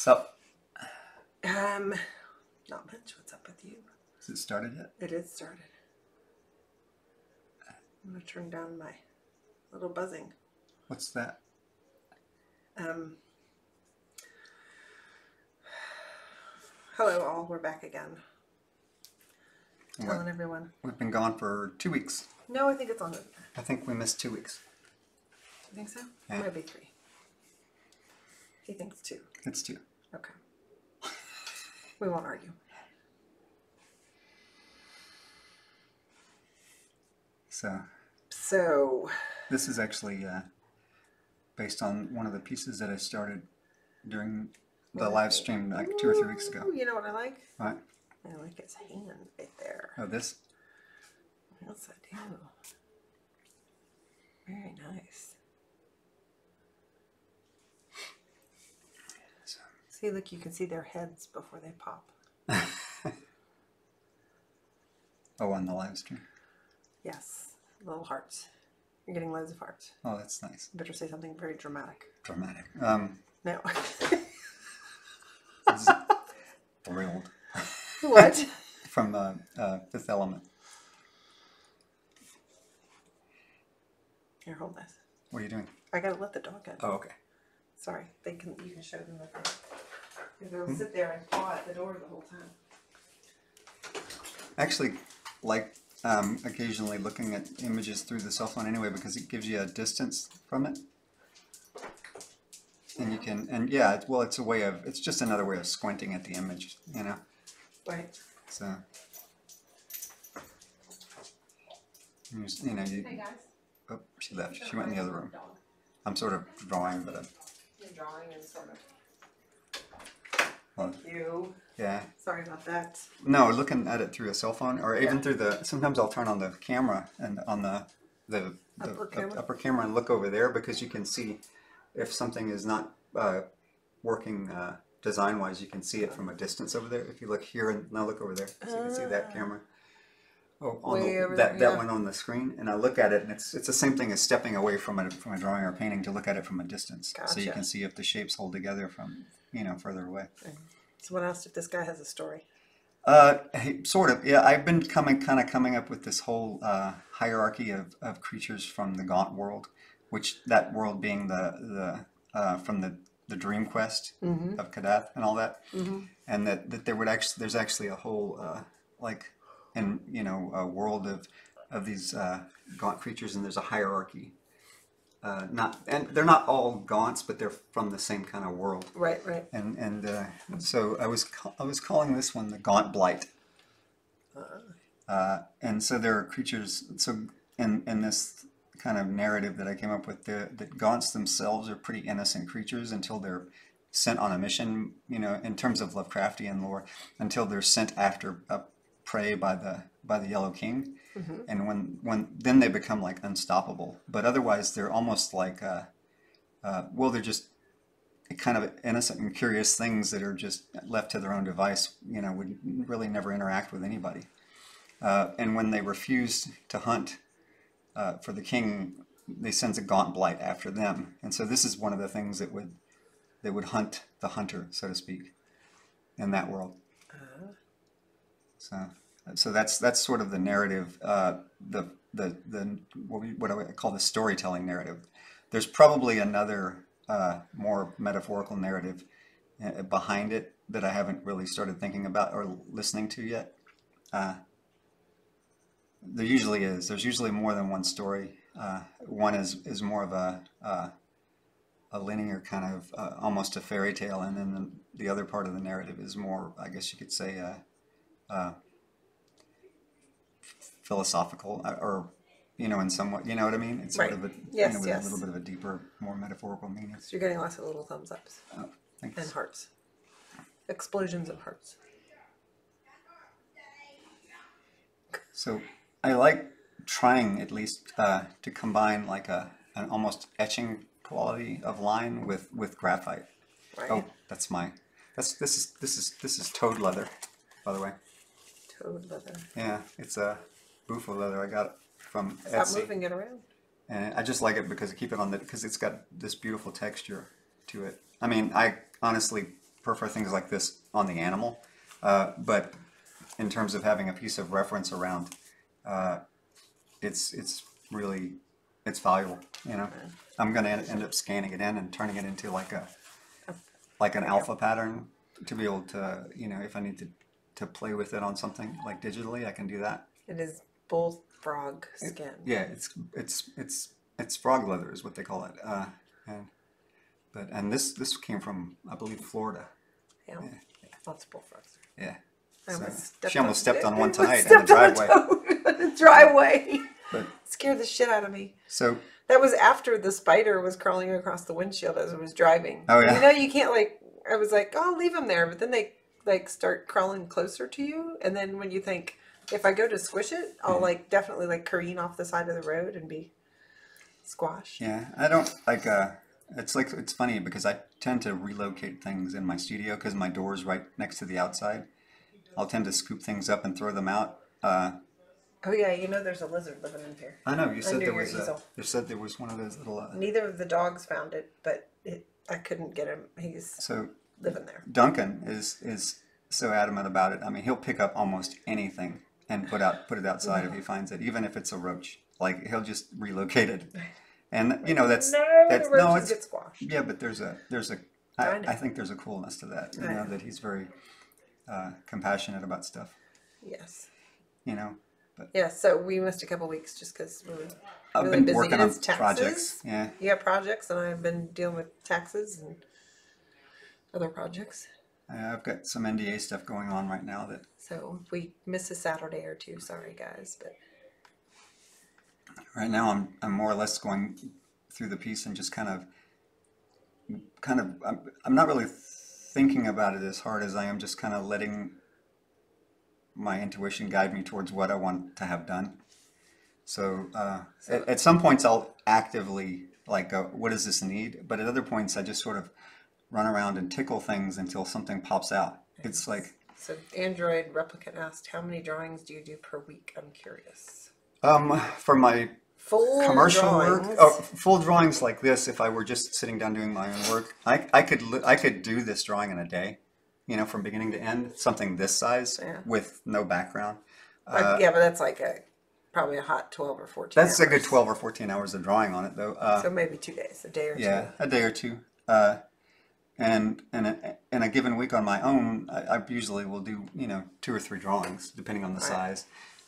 So, Not much. What's up with you? has it started yet? It is started. I'm gonna turn down my little buzzing. What's that? Hello all, we're back again. What? Telling everyone. We've been gone for 2 weeks. No, I think it's on. I think we missed 2 weeks. Do you think so? Yeah. It might be 3. He thinks 2. It's 2. Okay. We won't argue. So this is actually based on one of the pieces that I started during the live stream like 2 or 3 weeks ago. You know what I like? What? I like his hand right there. Oh, this? Yes, I do. Very nice. See, look, you can see their heads before they pop. Oh, on the live stream? Yes, little hearts. You're getting loads of hearts. Oh, that's nice. You better say something very dramatic. Dramatic. No. Thrilled. What? From Fifth Element. Here, hold this. What are you doing? I gotta let the dog in. Oh, okay. Sorry, you can show them the thing. They'll sit there and paw at the door the whole time. Actually, like occasionally looking at images through the cell phone anyway, because it gives you a distance from it. And you can, and yeah, well, it's just another way of squinting at the image, you know? Right. So, you know, Hey guys. oh, she left. She went in the other room. I'm sort of drawing, but You're drawing and sort of. well, Thank you. yeah. Sorry about that. No, looking at it through a cell phone, or even through sometimes I'll turn on the camera and on the upper camera and look over there, because you can see if something is not working design-wise, you can see it from a distance over there. If you look here and now look over there, so you can see that camera. Oh, on that one on the screen, and I look at it, and it's the same thing as stepping away from a drawing or painting to look at it from a distance, Gotcha. so you can see if the shapes hold together from further away. Someone asked if this guy has a story. Sort of, yeah. I've been coming up with this whole hierarchy of creatures from the Gaunt world, which that world being from the Dream Quest of Kadath and all that, and that there's actually a whole a world of these Gaunt creatures, and there's a hierarchy. And they're not all Gaunts, but they're from the same kind of world. Right, right. And so I was calling this one the Gaunt Blight. And so there are creatures. So in this kind of narrative that I came up with, that Gaunts themselves are pretty innocent creatures until they're sent on a mission. In terms of Lovecraftian lore, until they're sent after a prey by the Yellow King. And when then they become like unstoppable. But otherwise, they're almost like they're just kind of innocent and curious things that are just left to their own device. Would really never interact with anybody. And when they refuse to hunt for the king, they sends a Gaunt Blight after them. And so this is one of the things that would hunt the hunter, so to speak, in that world. So that's sort of the narrative, what I call the storytelling narrative. There's probably another more metaphorical narrative behind it that I haven't really started thinking about or listening to yet. There usually is. There's usually more than one story. One is more of a linear kind of almost a fairy tale, and then the other part of the narrative is more, I guess you could say, philosophical, or in somewhat, you know what I mean? It's sort of with a little bit of a deeper, more metaphorical meaning. So you're getting lots of little thumbs ups. Oh, thanks. And hearts. Explosions of hearts. So I like trying at least to combine like an almost etching quality of line with graphite. Right. Oh, this is toad leather, by the way. Toad leather. Yeah, it's a Bufo leather. I got it from Stop Etsy. moving it around. And I just like it because I keep it on because it's got this beautiful texture to it. I mean, I honestly prefer things like this on the animal, but in terms of having a piece of reference around, it's really it's valuable. You know, I'm going to end up scanning it in and turning it into like an alpha pattern to be able to, you know, if I need to play with it on something like digitally, I can do that. It is bullfrog skin. Yeah, it's frog leather is what they call it. And this came from, I believe, Florida. Yeah. Lots of bullfrogs. Yeah. I So almost she almost stepped on one I tonight in the stepped on a driveway. toad in the driveway. But Scared the shit out of me. so That was after the spider was crawling across the windshield as I was driving. Oh, yeah. You know, you can't like. I was like, oh, leave them there, but then they like start crawling closer to you, and then when you think, if I go to squish it, I'll like definitely like careen off the side of the road and be squashed. yeah, I don't like. It's funny because I tend to relocate things in my studio because my door's right next to the outside. I'll tend to scoop things up and throw them out. Oh yeah, you know there's a lizard living in here. I know you said Under there your was easel. you said there was one of those little. Neither of the dogs found it, but I couldn't get him. He's So living there. Duncan is so adamant about it. I mean, he'll pick up almost anything and put it outside if he finds it, even if it's a roach. Like he'll just relocate it, and you know that's The roaches it's get squashed. yeah, but there's a I know. I think there's a coolness to that. You I know know. that he's very compassionate about stuff. Yes. You know, but Yeah, so we missed a couple weeks just because we were I've really been busy. working And on it's taxes. projects. Yeah. You got projects, and I've been dealing with taxes and other projects. I've got some NDA stuff going on right now that So if we miss a Saturday or two, sorry guys, but right now I'm more or less going through the piece and just kind of I'm not really thinking about it as hard as I am just kind of letting my intuition guide me towards what I want to have done. So at some points I'll actively like go, what does this need? But at other points I just sort of run around and tickle things until something pops out. It's like so Android Replicant asked, how many drawings do you do per week? I'm curious. for my Full commercial drawings. work, full drawings like this, if I were just sitting down doing my own work, I could do this drawing in a day, you know, from beginning to end, something this size Yeah. with no background. Yeah, but that's like probably a hot 12 or 14 That's a good hours. 12 or 14 hours of drawing on it, though. So maybe 2 days, a day or Yeah, a day or two. And in a given week on my own, I usually will do, you know, 2 or 3 drawings, depending on the size,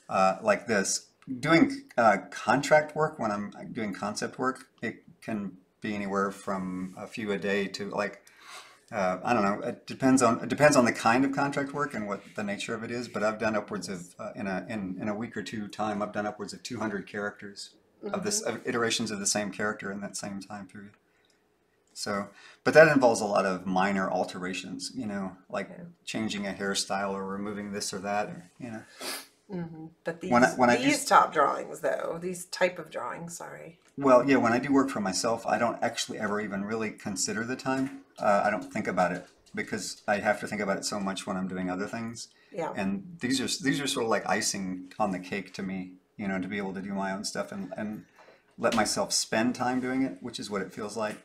like this. Doing contract work, when I'm doing concept work, it can be anywhere from a few a day to like, I don't know, it depends on the kind of contract work and what the nature of it is, but I've done upwards of, in a week or two time, I've done upwards of 200 characters of iterations of the same character in that same time period. So, but that involves a lot of minor alterations, you know, like changing a hairstyle or removing this or that, or, you know. But these, When I do- these top drawings, though, these type of drawings, sorry. Well, yeah, when I do work for myself, I don't actually ever even really consider the time. I don't think about it because I have to think about it so much when I'm doing other things. Yeah. And these are sort of like icing on the cake to me, you know, to be able to do my own stuff and let myself spend time doing it, which is what it feels like.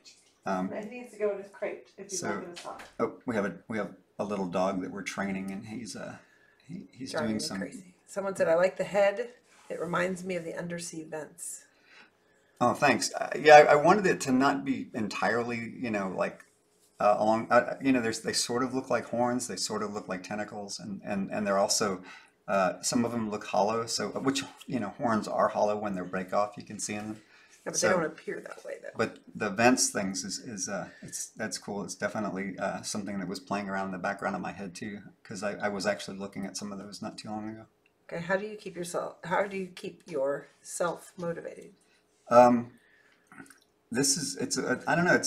It needs to go in his crate if he's So- not going to stop. Oh, we have a little dog that we're training, and he's Driving doing me some. crazy. Someone said, I like the head. It reminds me of the undersea vents. Oh, thanks. Yeah, I wanted it to not be entirely, you know, like along. You know, they sort of look like horns. They sort of look like tentacles, and they're also some of them look hollow. So, which you know, horns are hollow when they break off. You can see in them. Yeah, but So- they don't appear that way, though. But the vents things that's cool. It's definitely something that was playing around in the background of my head too, because I was actually looking at some of those not too long ago. Okay, how do you keep yourself motivated? This is I don't know,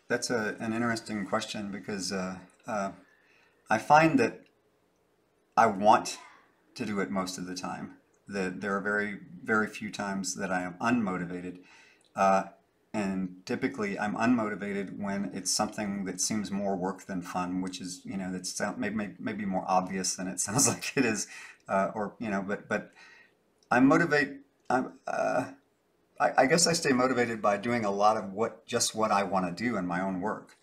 that's an interesting question because I find that I want to do it most of the time. That there are very, very few times that I am unmotivated, and typically I'm unmotivated when it's something that seems more work than fun, which is, you know, that's maybe more obvious than it sounds like it is, or you know, but I guess I stay motivated by doing a lot of what I want to do in my own work.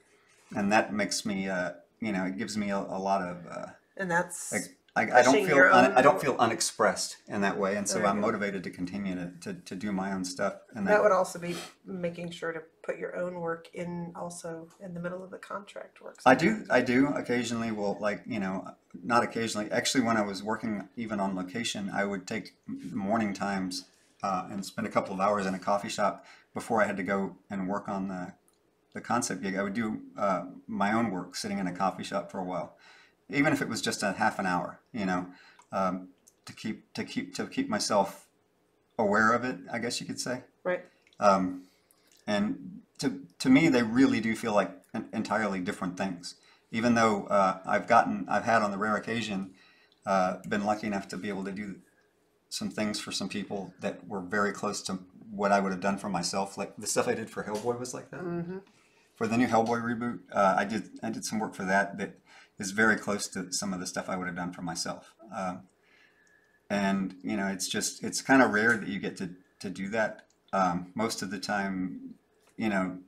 and that makes me, you know, it gives me a lot of, And that's like, I don't pushing feel your I don't own. feel unexpressed in that way, and There so you I'm go. motivated to continue to do my own stuff in that That would way. also be making sure to put your own work in also in the middle of the contract work I sometimes. do occasionally will, like, you know, not occasionally. Actually, when I was working even on location, I would take morning times and spend a couple of hours in a coffee shop before I had to go and work on the concept gig. I would do my own work sitting in a coffee shop for a while, even if it was just a half an hour, you know, um, to keep myself aware of it, I guess you could say. Right. Um, and to me, they really do feel like entirely different things. Even though I've had on the rare occasion been lucky enough to be able to do some things for some people that were very close to what I would have done for myself. Like the stuff I did for Hellboy was like that. Mm-hmm. For the new Hellboy reboot, I did some work for that that is very close to some of the stuff I would have done for myself. And you know, it's kind of rare that you get to do that. Most of the time, you know,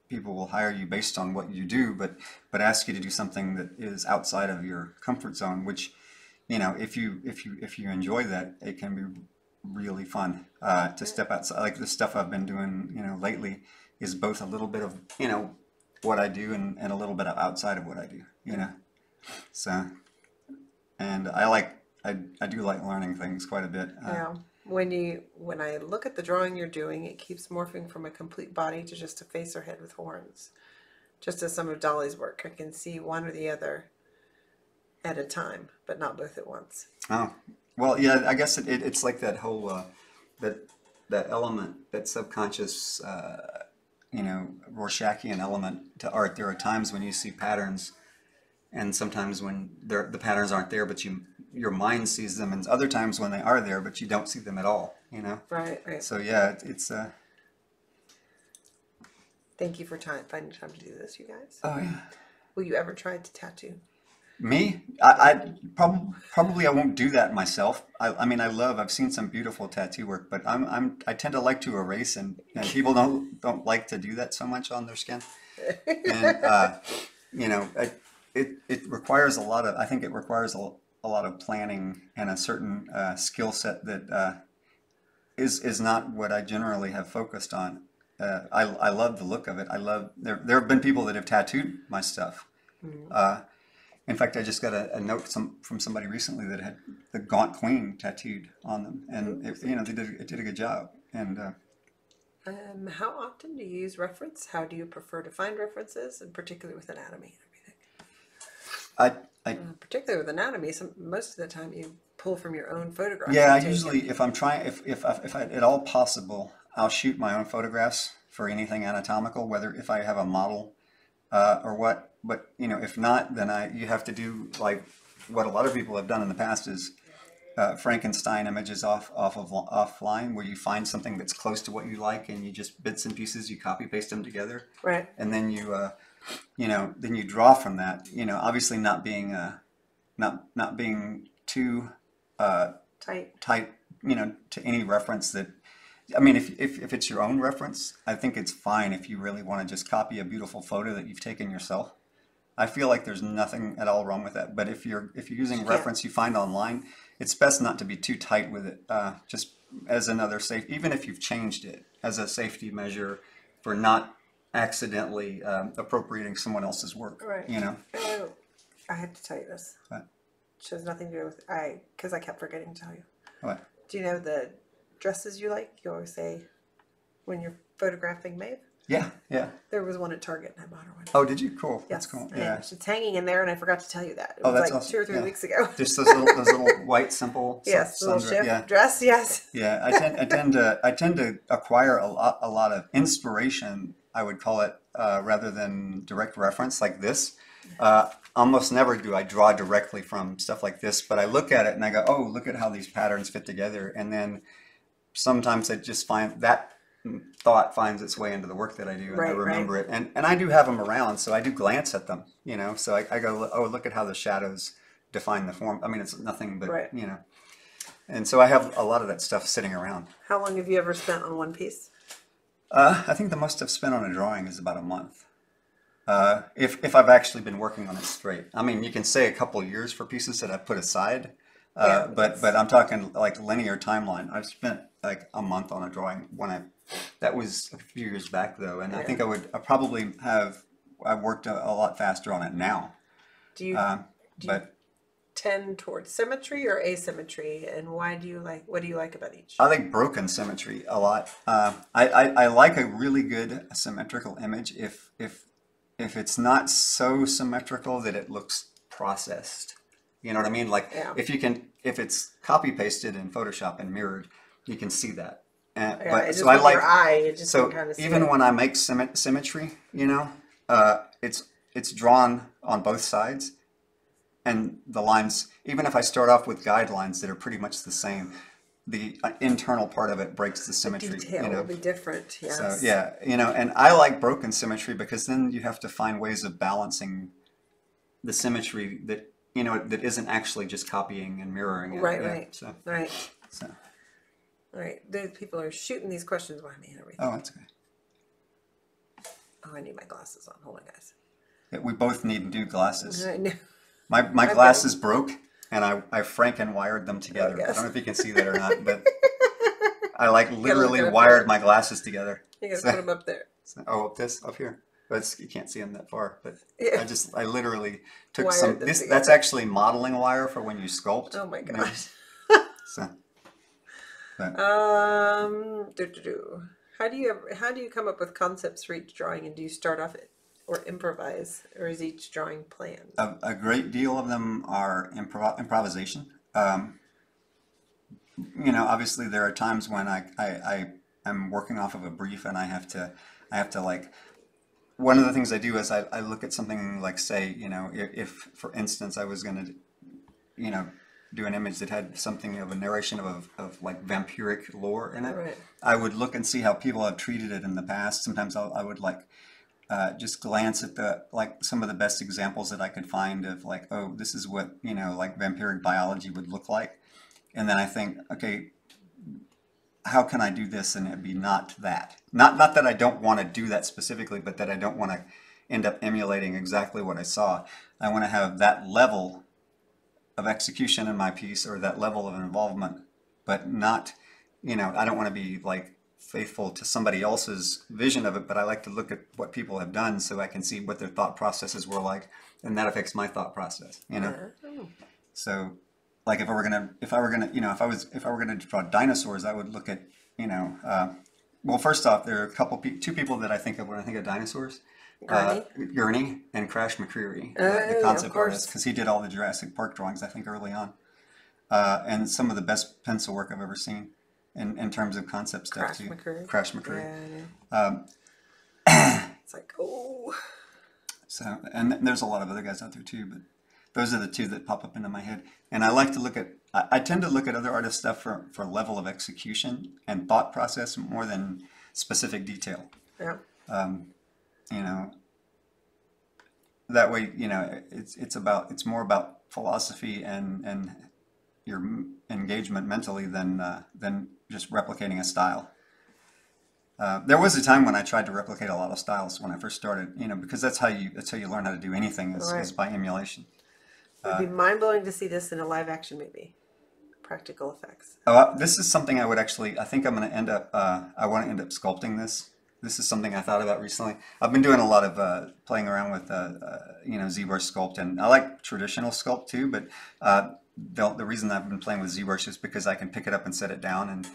people will hire you based on what you do, but ask you to do something that is outside of your comfort zone. Which, you know, if you enjoy that, it can be really fun to step outside. Like the stuff I've been doing, you know, lately is both a little bit of, you know, what I do and a little bit of outside of what I do. You know, so and I do like learning things quite a bit. Yeah. When I look at the drawing you're doing, it keeps morphing from a complete body to just a face or head with horns. Just as some of Dolly's work, I can see one or the other at a time, but not both at once. Oh, well, yeah, I guess it's like that whole that that element, that subconscious, you know, Rorschachian element to art. There are times when you see patterns, and sometimes when the patterns aren't there, but your mind sees them, and other times when they are there, but you don't see them at all. You know. Right, right. So yeah, it's Thank you for finding time to do this, you guys. oh yeah. Will you ever try to tattoo? Me? I probably I won't do that myself. I mean, I've seen some beautiful tattoo work, but I tend to like to erase, and people don't like to do that so much on their skin. And you know, it requires a lot of, I think it requires a lot of planning and a certain skill set that is not what I generally have focused on. I love the look of it. I love there have been people that have tattooed my stuff. Uh, in fact, I just got a note from somebody recently that had the Gaunt Queen tattooed on them, and you know, it did a good job. And How often do you use reference? How do you prefer to find references, and particularly with anatomy and everything? I, I, Particularly with anatomy, most of the time you pull from your own photographs yeah, I you've taken. usually, if I'm trying, if I, at all possible, I'll shoot my own photographs for anything anatomical, whether if I have a model or what. But you know, if not, then you have to do like what a lot of people have done in the past is Frankenstein images offline, where you find something that's close to what you like, and you just bits and pieces, you copy paste them together, Right. and then you know, then you draw from that. You know, obviously not being too Tight. tight, you know, to any reference that. I mean, if it's your own reference, I think it's fine if you really want to just copy a beautiful photo that you've taken yourself. I feel like there's nothing at all wrong with that. But if you're using Yeah. reference you find online, it's best not to be too tight with it. Just as another safe, even if you've changed it as a safety measure for not accidentally appropriating someone else's work. Right. You know. Oh, I have to tell you this. What? Which has nothing to do with because I kept forgetting to tell you. What? Do you know the dresses you like? You always say when you're photographing Maeve. Yeah, yeah. There was one at Target, and I bought her one. Oh, did you? Cool. Yes, That's cool. and Yeah. it's hanging in there, and I forgot to tell you that. It Oh, was that's like awesome. 2 or 3 Yeah. weeks ago. Just those little white simple Yes, the little sundress. shift Yeah. dress. Yes. Yeah, I tend to acquire a lot of inspiration, I would call it, rather than direct reference like this. Almost never do I draw directly from stuff like this, but I look at it and I go, oh, look at how these patterns fit together. And then sometimes I just find that thought finds its way into the work that I do, and I Right, remember it. And I do have them around, so I do glance at them, you know. So I go, oh, look at how the shadows define the form. I mean, it's nothing but, Right. you know. And so I have a lot of that stuff sitting around. How long have you ever spent on one piece? I think the most I've spent on a drawing is about a month. If I've actually been working on it straight. I mean, you can say a couple years for pieces that I put aside, Yeah, but I'm talking like linear timeline. I've spent like a month on a drawing when that was a few years back though, and I yeah. think I probably have, I've worked a lot faster on it now. Do you Um, do you but tend towards symmetry or asymmetry, and why do you like? What do you like about each? I like broken symmetry a lot. I like a really good symmetrical image if it's not so symmetrical that it looks processed. You know what I mean? Like Yeah, if it's copy pasted in Photoshop and mirrored, you can see that. yeah. But It so just I with your like eye, you just can so kind of see even it. when I make symmetry, you know, it's drawn on both sides, and the lines, even if I start off with guidelines that are pretty much the same, the internal part of it breaks the The symmetry, you detail will know. be different. So Yes. yeah, you know, and I like broken symmetry because then you have to find ways of balancing the symmetry that, you know, that isn't actually just copying and mirroring it. Right. Yeah. Right. So Right. so Right. The people are shooting these questions by me and oh, everything. that's okay. Oh, I need my glasses on. Hold on, guys. Yeah, we both need new glasses. I know. My I've got glasses broke, and I Franken wired them Oh, together. I don't yes. know if you can see that or not, but I like Gotta look literally it up wired there. my glasses together. You gotta So, put them up there. oh, up here. But you can't see them that far. But Yeah. I literally took Wired some, them that's together. actually modeling wire for when you sculpt. Oh my You know, gosh. so, but How do you come up with concepts for each drawing, and do you start off it or improvise, or is each drawing planned? a great deal of them are improvisation. You know, obviously there are times when I am working off of a brief and I have to like, one of the things I do is I look at something like, say, you know, if for instance I was going to, you know, do an image that had something of a narration of like vampiric lore in it, Right. I would look and see how people have treated it in the past. Sometimes I would like just glance at the like some of the best examples that I could find of like, oh, this is what, you know, like vampiric biology would look like. And then I think, okay, how can I do this and it be not that? Not that I don't want to do that specifically, but that I don't want to end up emulating exactly what I saw. I want to have that level of execution in my piece or that level of involvement, but not, you know, I don't want to be like faithful to somebody else's vision of it, but I like to look at what people have done so I can see what their thought processes were like, and that affects my thought process, you know? Oh. So like if I were gonna, you know, if I were gonna draw dinosaurs, I would look at, you know, well, first off, there are two people that I think of when I think of dinosaurs. Gurney? Gurney and Crash McCreery, the Yeah, of concept course. artist, because he did all the Jurassic Park drawings, I think, early on. And some of the best pencil work I've ever seen in terms of concept stuff, Crash too. McCurry. Crash McCurry. Yeah, I know. It's like, oh. So, and there's a lot of other guys out there, too, but those are the two that pop up into my head. And I like to look at, I tend to look at other artists' stuff for level of execution and thought process more than specific detail. Yeah. You know, that way, you know, it's more about philosophy and your engagement mentally than just replicating a style. There was a time when I tried to replicate a lot of styles when I first started, you know, because that's how you learn how to do anything is Right. by emulation. It would be mind blowing to see this in a live action movie. Practical effects. Oh, this is something I would actually, I think I'm going to end up, I want to end up sculpting this. This is something I thought about recently. I've been doing a lot of playing around with, you know, ZBrush Sculpt, and I like traditional sculpt too, but the reason I've been playing with ZBrush is because I can pick it up and set it down, and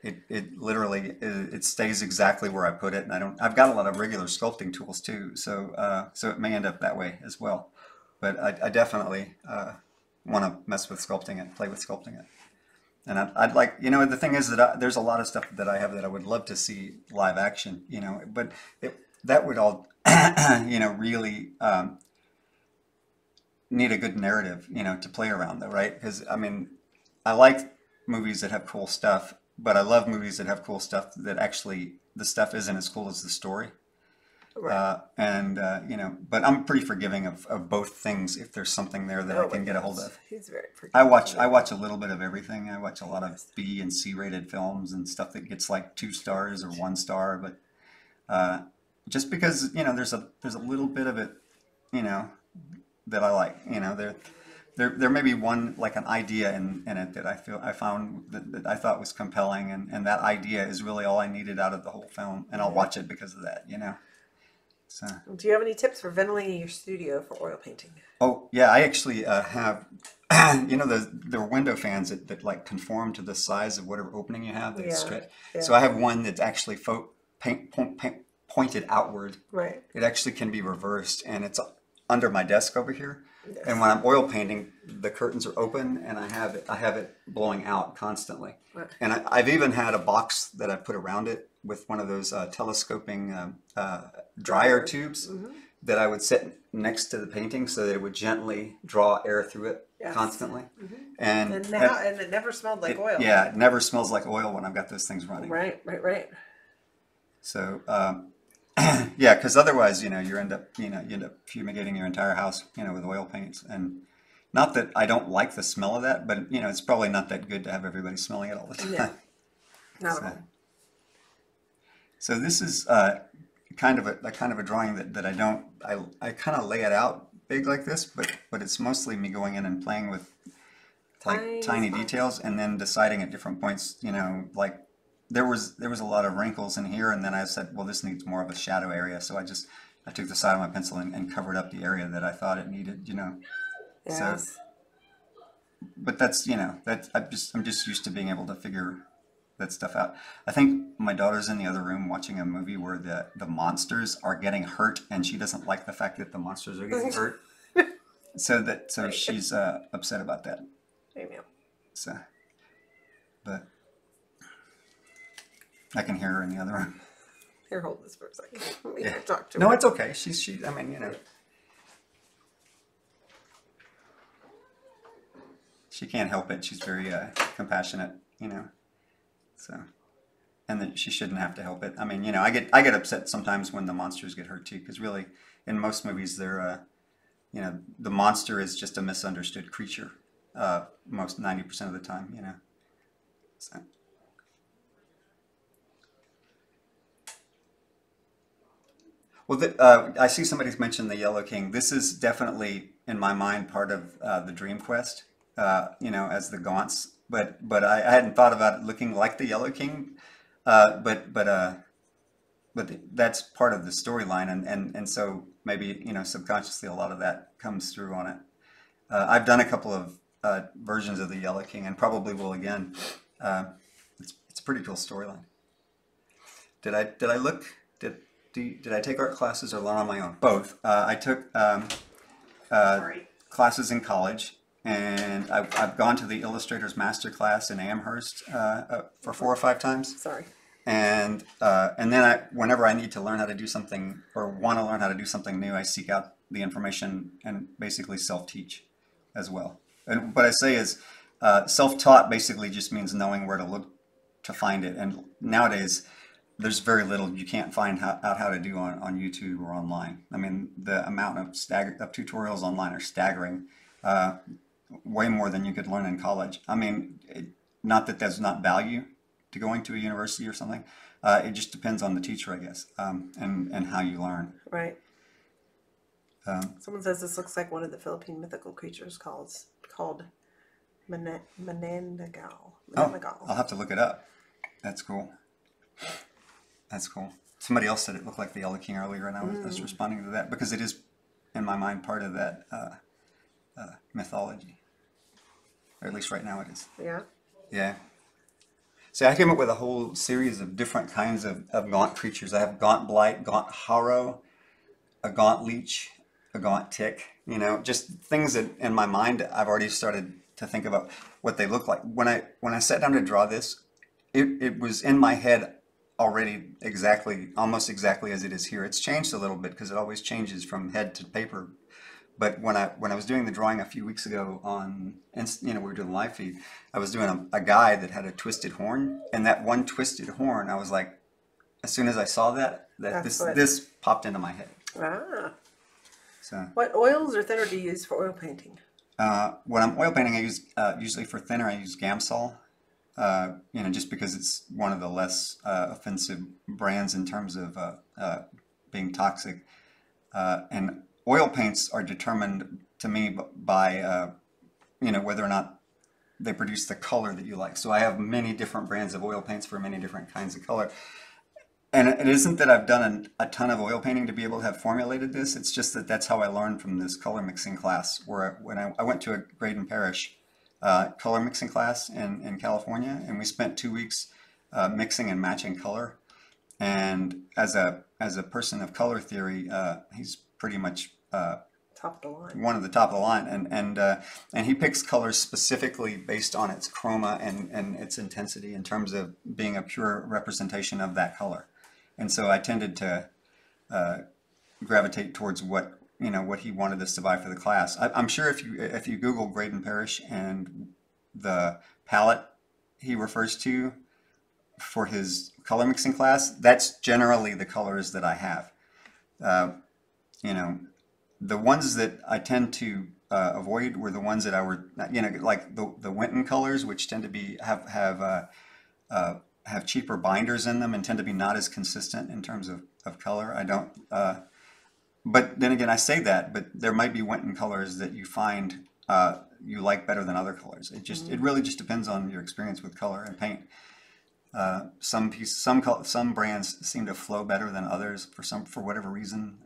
it literally, it stays exactly where I put it, and I've got a lot of regular sculpting tools too, so so it may end up that way as well. But I definitely want to mess with sculpting it, play with sculpting it. And I'd like, you know, the thing is that there's a lot of stuff that I have that I would love to see live action, you know, but that would all, you know, really need a good narrative, you know, to play around though, right? Because, I mean, I like movies that have cool stuff, but I love movies that have cool stuff that actually, the stuff isn't as cool as the story. Right. You know, but I'm pretty forgiving of both things if there's something there that I Oh my can get a hold gosh. of. He's very I forgiving. watch a little bit of everything. I watch a lot of B and C rated films and stuff that gets like 2 stars or 1 star. But just because, you know, there's a little bit of it, you know, that I like. You know, there may be one, like an idea in it that I found that I thought was compelling, and that idea is really all I needed out of the whole film, and I'll watch it because of that, you know. So, Do you have any tips for ventilating your studio for oil painting? oh yeah, I actually have, you know, there are window fans that like conform to the size of whatever opening you have. They Yeah, stretch. So yeah, I have one that's actually pointed outward. right. It actually can be reversed, and it's under my desk over here. And Yes. when I'm oil painting, the curtains are open, and I have it blowing out constantly. Right. And I've even had a box that I put around it with one of those telescoping dryer Dryers. tubes Hmm. that I would set next to the painting so that it would gently draw air through it Yes. constantly. Hmm. And And it never smelled like oil. yeah, it never smells like oil when I've got those things running. Right, right, right. So yeah, because otherwise, you know, you end up fumigating your entire house, you know, with oil paints. And not that I don't like the smell of that, but you know, it's probably not that good to have everybody smelling it all the time. No, not at So, all. so this is kind of a drawing that I kind of lay it out big like this, but it's mostly me going in and playing with like tiny spots. details, and then deciding at different points, you know, like there was a lot of wrinkles in here, and then I said, well, this needs more of a shadow area, so I took the side of my pencil and covered up the area that I thought it needed, you know. So, Yes. but that's, you know, that I'm just used to being able to figure that stuff out. I think my daughter's in the other room watching a movie where the monsters are getting hurt, and she doesn't like the fact that the monsters are getting hurt. So she's upset about that. Maybe. So, but I can hear her in the other room. Here, hold this for a second. We Yeah. can talk to No, her. it's okay. She. I mean, you know, she can't help it. She's very compassionate, you know. So, and that she shouldn't have to help it. I mean, you know, I get upset sometimes when the monsters get hurt too, because really, in most movies, they're you know, the monster is just a misunderstood creature. Most 90% of the time, you know. So. Well, I see somebody's mentioned the Yellow King. This is definitely, in my mind, part of the Dream Quest. You know, as the Gaunts, but I hadn't thought about it looking like the Yellow King. But that's part of the storyline, and so maybe, you know, subconsciously a lot of that comes through on it. I've done a couple of versions of the Yellow King, and probably will again. It's a pretty cool storyline. Did I look? Did I take art classes or learn on my own? Both. I took Sorry. classes in college, and I've gone to the Illustrators Master Class in Amherst for 4 or 5 times. Sorry. And then whenever I need to learn how to do something or want to learn how to do something new, I seek out the information and basically self-teach as well. And what I say is self-taught basically just means knowing where to look to find it. And nowadays, there's very little you can't find out how to do on YouTube or online. I mean, the amount of tutorials online are staggering, way more than you could learn in college. I mean, not that there's not value to going to a university or something. It just depends on the teacher, I guess, and how you learn. Right. Um, Someone says this looks like one of the Philippine mythical creatures called Manananggal. oh, I'll have to look it up. That's cool. That's cool. Somebody else said it looked like the Yellow King earlier, and I was responding to that because it is, in my mind, part of that mythology. Or at least right now it is. Yeah. Yeah. So I came up with a whole series of different kinds of gaunt creatures. I have gaunt blight, gaunt harrow, a gaunt leech, a gaunt tick. You know, just things that in my mind I've already started to think about what they look like. When I sat down to draw this, it was in my head already almost exactly as it is here. It's changed a little bit because it always changes from head to paper. But when I was doing the drawing a few weeks ago we were doing live feed, I was doing a guy that had a twisted horn, and that one twisted horn, I was like, as soon as I saw that this popped into my head. Ah. So What oils or thinner do you use for oil painting? when I'm oil painting, I use usually for thinner, I use Gamsol. You know, just because it's one of the less offensive brands in terms of being toxic. And oil paints are determined to me by whether or not they produce the color that you like. So I have many different brands of oil paints for many different kinds of color. And it isn't that I've done a ton of oil painting to be able to have formulated this. It's just that that's how I learned from this color mixing class, where when I went to a Graydon Parish color mixing class in California, and we spent 2 weeks mixing and matching color. And as a person of color theory, he's pretty much Top of the line. one of the top of the line, and he picks colors specifically based on its chroma and its intensity in terms of being a pure representation of that color. And so I tended to gravitate towards what he wanted us to buy for the class. I'm sure if you Google Graydon Parish and the palette he refers to for his color mixing class, that's generally the colors that I have. The ones that I tend to avoid were the ones that I were, like the Winton colors, which tend to be have cheaper binders in them and tend to be not as consistent in terms of color. I don't, but then again, I say that, but there might be Winton colors that you find you like better than other colors. It really just depends on your experience with color and paint. Some brands seem to flow better than others for whatever reason.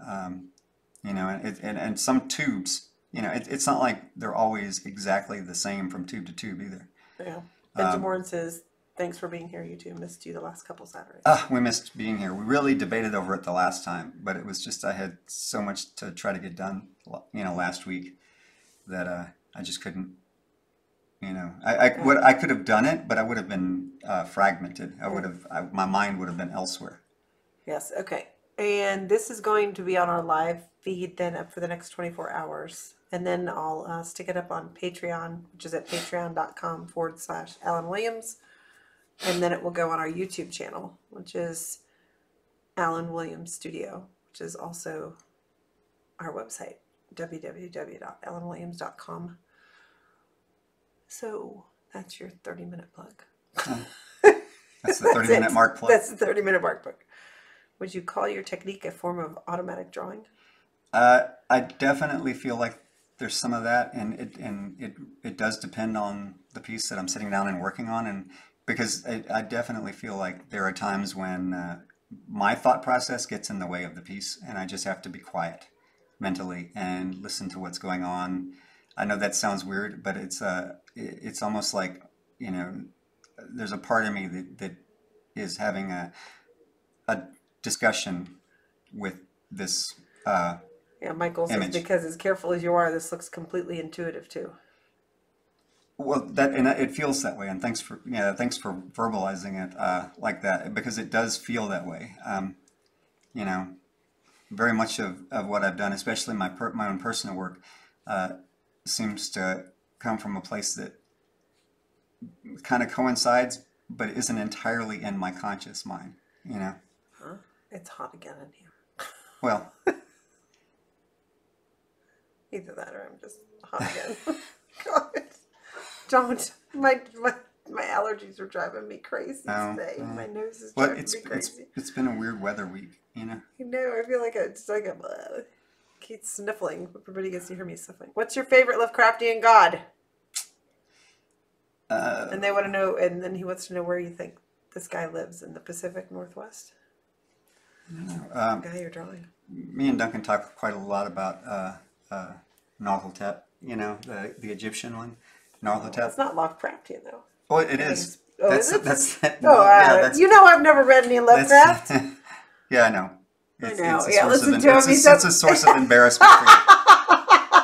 And some tubes, it's not like they're always exactly the same from tube to tube either. Yeah. Benjamin Morin says, thanks for being here. You two missed you the last couple Saturdays. We missed being here. We really debated over it the last time, but it was just I had so much to try to get done, last week that I just couldn't. I could have done it, but I would have been fragmented. My mind would have been elsewhere. Yes. Okay. And this is going to be on our live feed then up for the next 24 hours. And then I'll stick it up on Patreon, which is at patreon.com/Alan Williams. And then it will go on our YouTube channel, which is Alan Williams Studio, which is also our website, www.alanwilliams.com. So that's your 30-minute plug. That's the 30-minute mark plug. That's the 30-minute mark plug. Would you call your technique a form of automatic drawing? I definitely feel like there's some of that, and it does depend on the piece that I'm sitting down and working on, and because I definitely feel like there are times when my thought process gets in the way of the piece, and I just have to be quiet mentally and listen to what's going on. I know that sounds weird, but it's almost like there's a part of me that is having a discussion with this Michael says, image. because as careful as you are, this looks completely intuitive too. Well, it feels that way, and thanks for verbalizing it like that, because it does feel that way. Very much of what I've done, especially my own personal work, seems to come from a place that kind of coincides, but isn't entirely in my conscious mind. Huh? It's hot again in here. Well, either that or I'm just hot again. God, don't. My allergies are driving me crazy today. My nose is driving me crazy. It's been a weird weather week, I feel like it's like a keep sniffling. Everybody gets to hear me sniffling. What's your favorite Lovecraftian god? And they want to know, and then he wants to know where you think this guy lives in the Pacific Northwest. The guy you're drawing. Me and Duncan talk quite a lot about Nyarlathotep, the Egyptian one. Nyarlathotep. It's not Lovecraftian though. Oh, it is. Oh, that's, is it? That's, Oh, yeah, that's, I've never read any Lovecraft. Yeah, I know. I know. It's a source of embarrassment for you.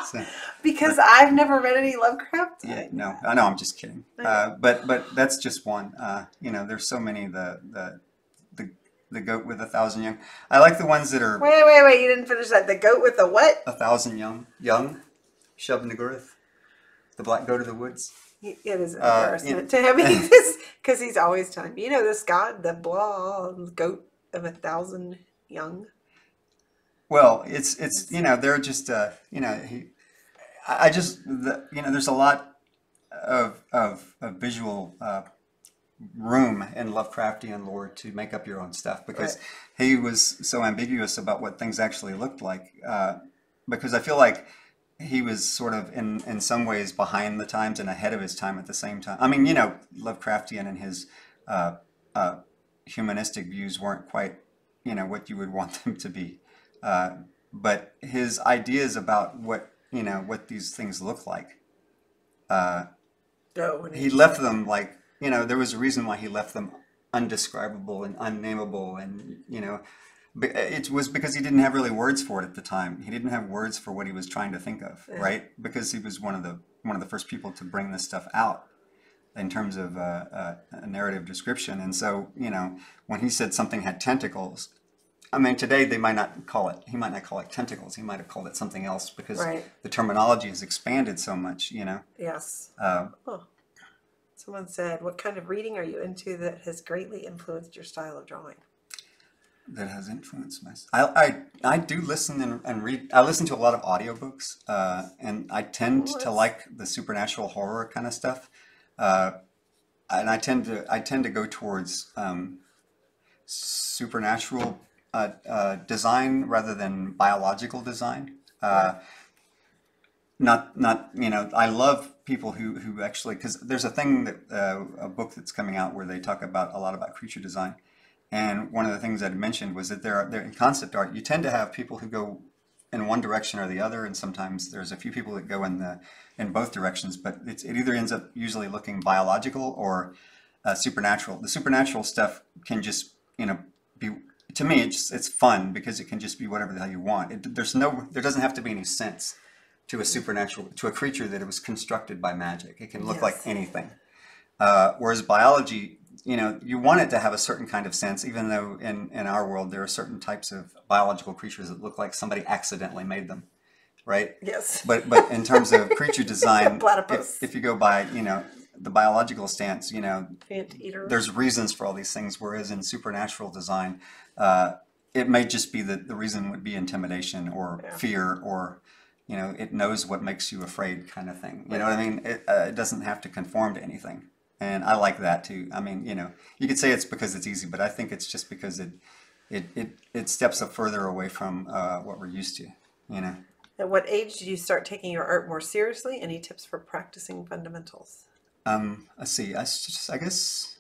So, because I've never read any Lovecraft. Yeah, no, I know. I'm just kidding. But that's just one. There's so many. The goat with 1,000 young. I like the ones that are. Wait! You didn't finish that. The goat with the what? 1,000 young. Shub-Niggurath, the black goat of the woods. It is an embarrassment to him because he's always telling me, this god, the goat of 1,000 young. Well, it's they're just there's a lot of visual room in Lovecraftian lore to make up your own stuff because Right. he was so ambiguous about what things actually looked like. Because I feel like he was sort of in some ways behind the times and ahead of his time at the same time. I mean, you know, Lovecraftian and his uh, uh, humanistic views weren't quite, you know, what you would want them to be. Uh, but his ideas about what, you know, what these things look like, uh, Oh, and he it's left them like, you know, there was a reason why he left them undescribable and unnameable, and you know, it was because he didn't have really words for it at the time. He didn't have words for what he was trying to think of, yeah. right? Because he was one of the first people to bring this stuff out in terms of a narrative description. And so, you know, when he said something had tentacles, I mean, today they might not call it. He might not call it tentacles. He might have called it something else because Right. the terminology has expanded so much. You know. Yes. Uh, Oh. Someone said, "What kind of reading are you into that has greatly influenced your style of drawing?" that has influenced my. I do listen and read. I listen to a lot of audiobooks, and I tend Oh, to that's like the supernatural horror kind of stuff. And I tend to go towards supernatural design rather than biological design. right. Not you know, I love people who actually, because there's a thing that a book that's coming out where they talk about a lot about creature design, and one of the things I'd mentioned was that there in concept art you tend to have people who go in one direction or the other, and sometimes there's a few people that go in both directions, but it either ends up usually looking biological or supernatural. The supernatural stuff can just, you know, be, to me it's fun because it can just be whatever the hell you want. There doesn't have to be any sense to a supernatural, to a creature that it was constructed by magic. It can look like Yes. anything. Whereas biology, you know, you want it to have a certain kind of sense, even though in our world there are certain types of biological creatures that look like somebody accidentally made them, right? Yes. But in terms of creature design, Platypus. if you go by, you know, the biological stance, you know, Anteater. there's reasons for all these things. Whereas in supernatural design, uh, it may just be that the reason would be intimidation or Yeah. fear or, you know, it knows what makes you afraid kind of thing. You know Right. what I mean? It doesn't have to conform to anything. And I like that too. I mean, you know, you could say it's because it's easy, but I think it's just because it steps up further away from what we're used to, you know. At what age did you start taking your art more seriously? Any tips for practicing fundamentals? Let's see. I guess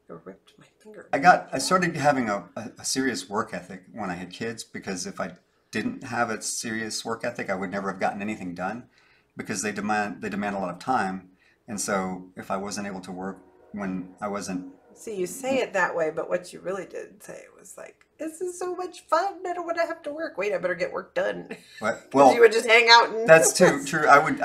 I ripped my finger. I started having a serious work ethic when I had kids, because if I didn't have a serious work ethic, I would never have gotten anything done, because they demand a lot of time. And so if I wasn't able to work when I wasn't, See, you say it that way, but what you really did say was like, "This is so much fun. I don't want to have to work. Wait, I better get work done." what? Because you Well, would just hang out and that's too true. I would,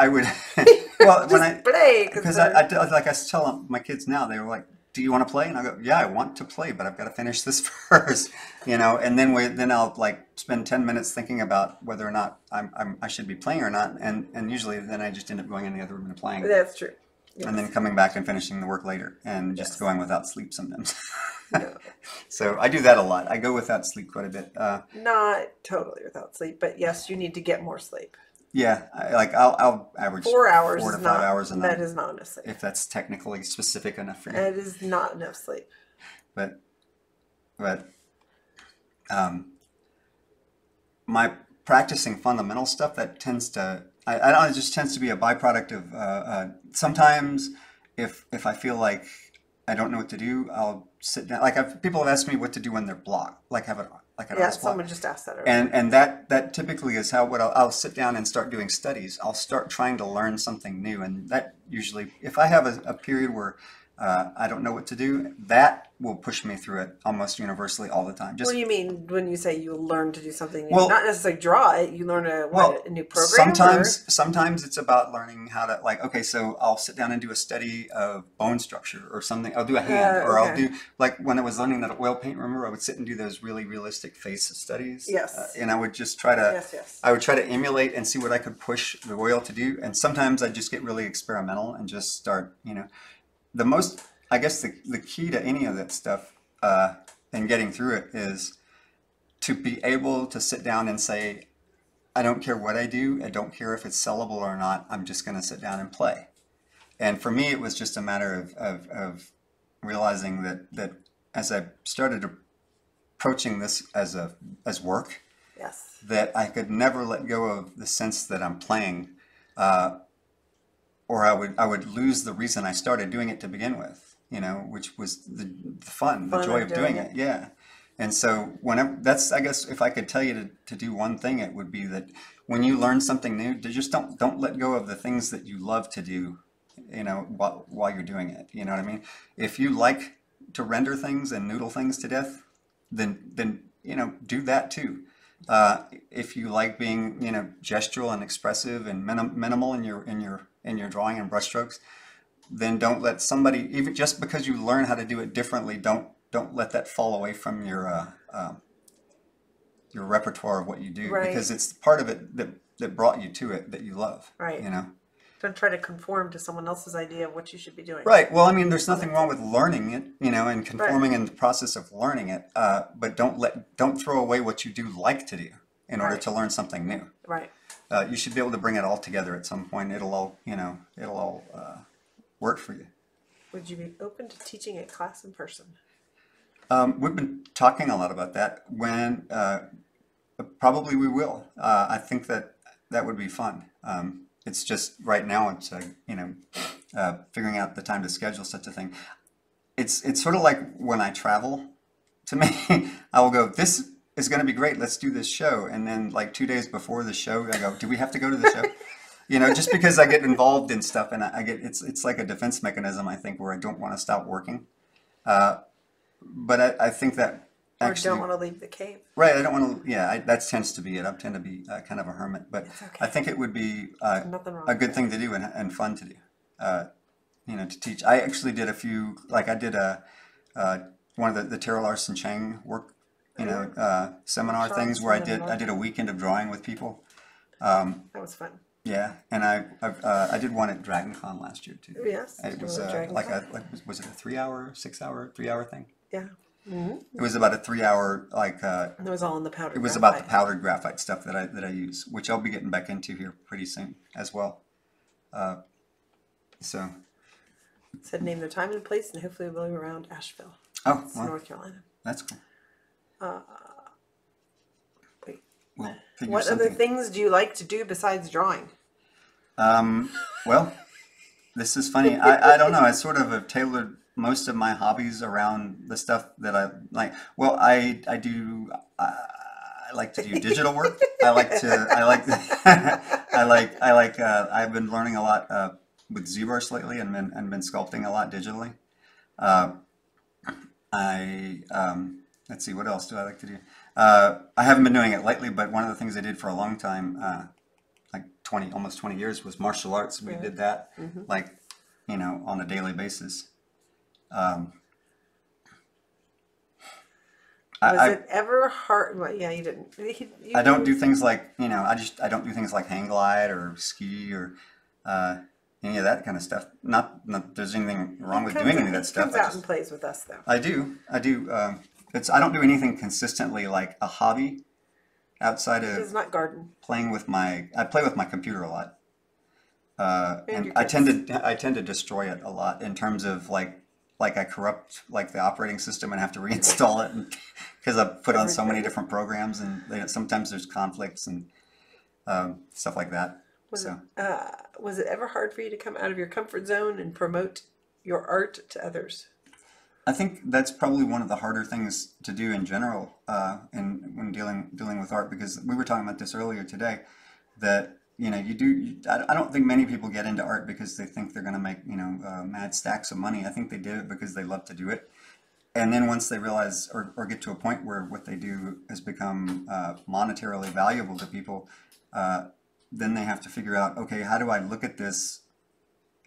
well, when just play. because like I tell my kids now, they were like, "Do you want to play?" And I go, "Yeah, I want to play, but I've got to finish this first, you know." And then I'll like spend 10 minutes thinking about whether or not I should be playing or not, and usually then I just end up going in the other room and playing, That's true. and then Yes. coming back and finishing the work later, and just Yes. going without sleep sometimes. No. So I do that a lot. I go without sleep quite a bit. Not totally without sleep, but yes, you need to get more sleep. Yeah, I'll average 4 hours 4 to is 5 not. hours a That night, is not enough sleep. if that's technically specific enough for you. That is not enough sleep. But but um, my practicing fundamental stuff, that tends to I don't know, it just tends to be a byproduct of sometimes if I feel like I don't know what to do, I'll sit down. Like people have asked me what to do when they're blocked, like have an Yeah, artist block. someone just asked that earlier. And that typically is how what I'll sit down and start doing studies. I'll start trying to learn something new, and that usually, if I have a period where I don't know what to do, that will push me through it almost universally all the time. What Just do you mean when you say you learn to do something new? well, Not necessarily draw it. You learn well, a new program, or sometimes it's about learning how to, like, okay, so I'll sit down and do a study of bone structure or something. I'll do a hand, or I'll okay. do, like when I was learning that oil paint, remember, I would sit and do those really realistic face studies. Yes. And I would just try to, Yes. I would try to emulate and see what I could push the oil to do. And sometimes I just get really experimental and just start, you know, the most, I guess the key to any of that stuff and getting through it is to be able to sit down and say, I don't care what I do. I don't care if it's sellable or not. I'm just going to sit down and play. And for me, it was just a matter of realizing that as I started approaching this as work, Yes. that I could never let go of the sense that I'm playing, uh, or I would lose the reason I started doing it to begin with, which was the fun, the Fun joy of of doing doing it. Yeah. And so whenever that's, I guess, if I could tell you to do one thing, it would be that when you learn something new, just don't let go of the things that you love to do, while you're doing it. You know what I mean? If you like to render things and noodle things to death, then do that too. If you like being gestural and expressive and minimal in your drawing and brushstrokes, then don't let somebody, even just because you learn how to do it differently, don't let that fall away from your repertoire of what you do, Right. because it's part of it that brought you to it that you love. Right. Don't try to conform to someone else's idea of what you should be doing. Right. Well, I mean, there's nothing wrong with learning it, and conforming Right. in the process of learning it. But don't throw away what you do like to do in order Right. to learn something new. Right. You should be able to bring it all together at some point. It'll all work for you. Would you be open to teaching a class in person? We've been talking a lot about that. Probably we will. I think that would be fun. It's just right now it's figuring out the time to schedule such a thing. It's sort of like when I travel. To me, I will go, this is going to be great. Let's do this show. And then like 2 days before the show, I go, do we have to go to the show? Just because I get involved in stuff, and it's like a defense mechanism, I think, where I don't want to stop working. But I think that Or actually, don't want to leave the cave? right, I don't want to, yeah, that tends to be it. I tend to be kind of a hermit, but It's okay. I think it would be Nothing wrong a with good that. thing to do and fun to do, to teach. I actually did a few, like I did one of the Tara Larson Chang work, seminar Sean things where I seminar. did a weekend of drawing with people. That was fun. Yeah, and I did one at DragonCon last year too. Yes. It was Dragon like Con. was it a 3 hour, 6 hour, 3 hour thing? Yeah. Mm-hmm. It was about a 3 hour It was all in the powder. it was about the powdered graphite stuff that I use, which I'll be getting back into here pretty soon as well. So Said name the time and place, and hopefully we'll be around Asheville, well, North Carolina. that's cool. Wait. We'll figure What other something. things do you like to do besides drawing? Well, this is funny. I don't know. I sort of have tailored most of my hobbies around the stuff that I like. Well, I do. I like to do digital work. I've been learning a lot with ZBrush lately, and been sculpting a lot digitally. Let's see, what else do I like to do? I haven't been doing it lately, but one of the things I did for a long time, like almost 20 years, was martial arts. We did that, like, on a daily basis. Was it ever hard? Well, yeah, you didn't. I don't do things like, I don't do things like hang glide or ski or any of that kind of stuff. Not there's anything wrong with doing any of that stuff. Comes out and plays with us, though. I do. I don't do anything consistently like a hobby outside He of does not garden. playing with I play with my computer a lot. And your I kids. tend to destroy it a lot in terms of like I corrupt like the operating system and have to reinstall it because I've put on so many different programs, and sometimes there's conflicts and stuff like that. Was it ever hard for you to come out of your comfort zone and promote your art to others? I think that's probably one of the harder things to do in general, when dealing with art, because we were talking about this earlier today, that I don't think many people get into art because they think they're going to make mad stacks of money. I think they do it because they love to do it, and then once they realize or get to a point where what they do has become monetarily valuable to people, then they have to figure out, okay, how do I look at this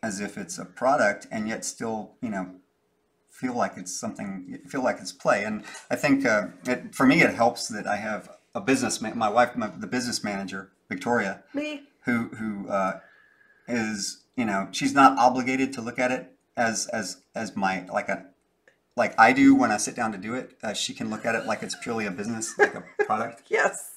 as if it's a product and yet still feel like it's play. And I think for me it helps that I have a my wife, the business manager, Victoria, Me? who is she's not obligated to look at it as my like I do when I sit down to do it. She can look at it like it's purely a business, like a product, Yes.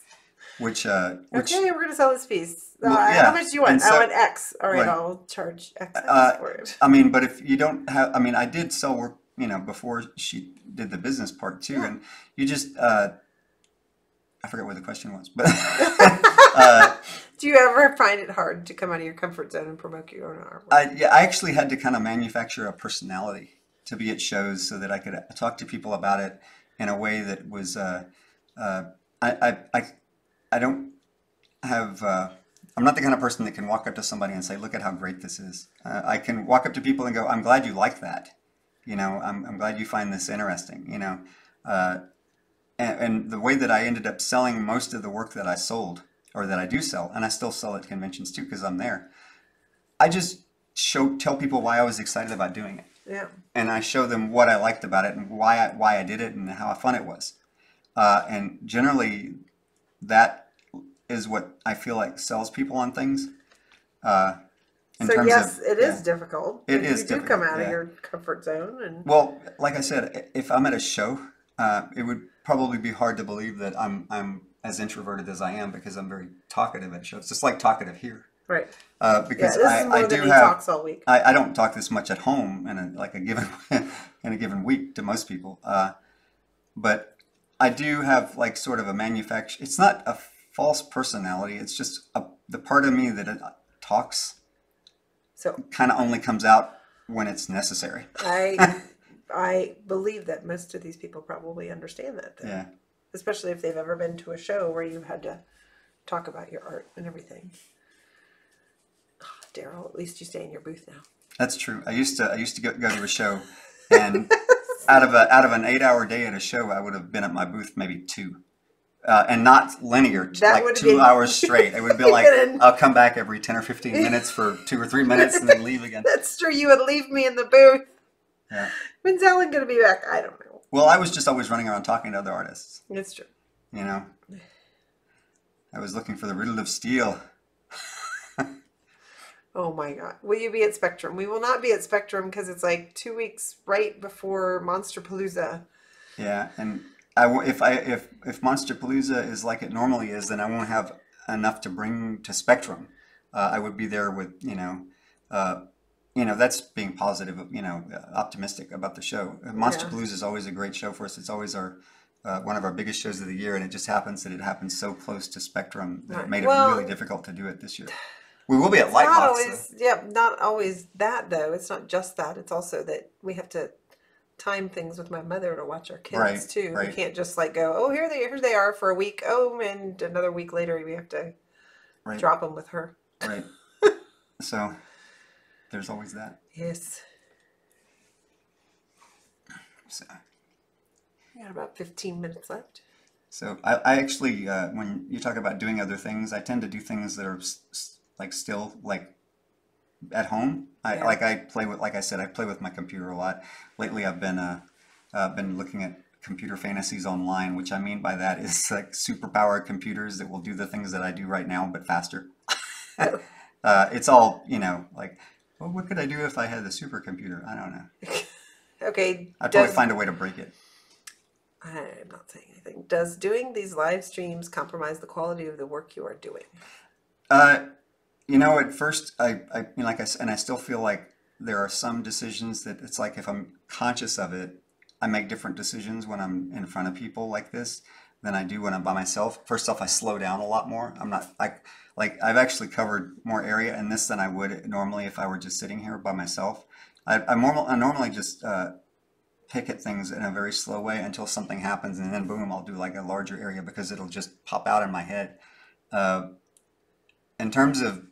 which Okay, we're going to sell this piece. Well, yeah. How much do you want? And so- I want X. All right, Right. I'll charge X for it. I mean, but if you don't have, I mean, I did sell work before she did the business part too. Yeah. And you just, I forget what the question was, but uh, Do you ever find it hard to come out of your comfort zone and promote your own artwork? I actually had to kind of manufacture a personality to be at shows so that I could talk to people about it in a way that was, uh, I I don't have, I'm not the kind of person that can walk up to somebody and say, look at how great this is. I can walk up to people and go, I'm glad you like that. I'm glad you find this interesting. Uh, and the way that I ended up selling most of the work that I sold, or that I do sell, and I still sell at conventions too because I'm there. I just tell people why I was excited about doing it, Yeah. and I show them what I liked about it and why I did it and how fun it was. And generally, that is what I feel like sells people on things. Uh, in So terms yes, of, it yeah, is difficult. it Because is you do come difficult. out of Yeah. your comfort zone, and Well, like I said, if I'm at a show, it would probably be hard to believe that I'm as introverted as I am because I'm very talkative at shows. Just like talkative here, right. Yeah, because this is I more than do he have. talks all week. I don't talk this much at home in a given in a given week to most people, but I do have like sort of a manufacture. It's not a false personality. It's just the part of me that talks So kind of only comes out when it's necessary. I believe that most of these people probably understand that, though. Yeah. Especially if they've ever been to a show where you've had to talk about your art and everything. Oh, Daryl, at least you stay in your booth now. That's true. I used to go to a show, and out of an 8-hour day at a show, I would have been at my booth maybe 2, and not linear, That like would have 2 been- hours straight. It would be like I'll come back every 10 or 15 minutes for 2 or 3 minutes and then leave again. That's true. You would leave me in the booth. Yeah. When's Alan going to be back? I don't know. Well, I was just always running around talking to other artists. It's true. You know, I was looking for the riddle of steel. Oh my God. Will you be at Spectrum? We will not be at Spectrum because it's like 2 weeks right before Monsterpalooza. Yeah, and if Monsterpalooza is like it normally is, then I won't have enough to bring to Spectrum. I would be there with that's being positive, optimistic about the show. Monsterpalooza is always a great show for us. It's always our one of our biggest shows of the year, and it just happens that it happens so close to Spectrum that it made it really difficult to do it this year. We will be at Not Lightbox. always, yeah, not always that though. It's not just that. It's also that we have to time things with my mother to watch our kids too. Right. We can't just like go, oh, here they are for a week. Oh, and another week later we have to drop them with her. Right. So there's always that. Yes. So, We got about 15 minutes left. so I actually, when you talk about doing other things, I tend to do things that are still like at home. I play with, like I said, I play with my computer a lot. Lately, I've been looking at computer fantasies online. Which I mean by that is like superpowered computers that will do the things that I do right now, but faster. It's all, like, well, what could I do if I had the supercomputer? I don't know. Okay. I'd probably find a way to break it. I'm not saying anything. Does doing these live streams compromise the quality of the work you are doing? At first, like I said, and I still feel like there are some decisions that it's like if I'm conscious of it, I make different decisions when I'm in front of people like this than I do when I'm by myself. First off, I slow down a lot more. I'm not like I've actually covered more area in this than I would normally if I were just sitting here by myself. I normally just pick at things in a very slow way until something happens, and then boom, I'll do like a larger area because it'll just pop out in my head. In terms of